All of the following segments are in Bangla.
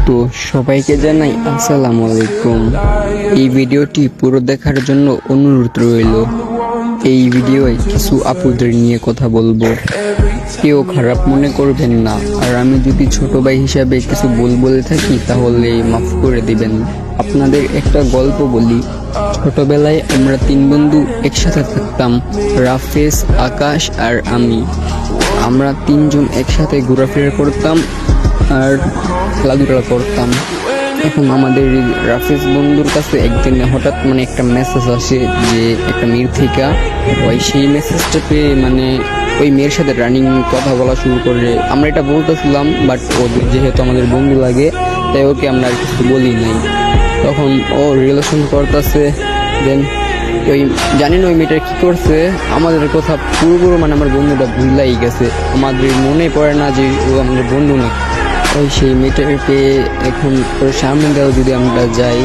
তো সবাইকে জানাই আসসালামু আলাইকুম। এই ভিডিওটি পুরো দেখার জন্য অনুরোধ রইল। এই ভিডিওয় কিছু আপুদের নিয়ে কথা বলবো, কেউ খারাপ মনে করবেন না। আর আমি যদি ছোট ভাই হিসাবে কিছু ভুল বলে থাকি তাহলে মাফ করে দিবেন। আপনাদের একটা গল্প বলি। ছোটবেলায় আমরা তিন বন্ধু একসাথে থাকতাম, রাফেজ, আকাশ আর আমি। আমরা তিনজন একসাথে ঘোরাফেরা করতাম আর খেলাধুলা করতাম। এখন আমাদের রাফেজ বন্ধুর কাছে একদিন হঠাৎ একটা মেসেজ আসে যে একটা মেয়ের থেকে। ওই সেই মেসেজটা পেয়ে ওই মেয়ের সাথে রানিং কথা বলা শুরু করে। আমরা এটা বলতেছিলাম, বাট ওদের যেহেতু আমাদের বন্ধু লাগে তাই ওকে আমরা আর কিছু বলি নাই। তখন ও রিলেশন করতেছে। দেন ওই জানি না ওই মেয়েটা কি করছে, আমাদের কথা পুরোপুরো আমার বন্ধুটা ভুলাই গেছে। আমাদের মনে পড়ে না যে ও আমাদের বন্ধু না। ওই সেই মেয়েটার পেয়ে এখন ওর সামনে দেওয়া যদি আমরা যাই,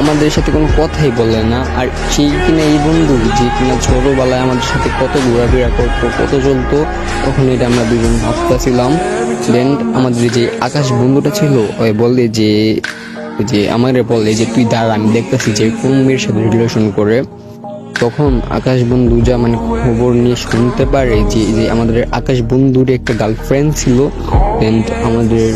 আমাদের সাথে কোনো কথাই বলে না। আর সেই কিনা এই বন্ধু যে কিনা ছোটবেলায় আমাদের সাথে কত ঘোরাফেরা করতো, কত চলতো, তখন এটা আমরা দুজন ভাবতেছিলাম। দেন আমাদের যে আকাশ বন্ধুটা ছিল ওই বলে যে আমারে বলে যে তুই দাঁড়া, আমি দেখতেছি যে কোন মেয়ের সাথে রিলেশন করে। তখন আকাশ বন্ধু যা খবর নিয়ে শুনতে পারে যে আমাদের আকাশ বন্ধুর একটা গার্লফ্রেন্ড ছিল। দেন আমাদের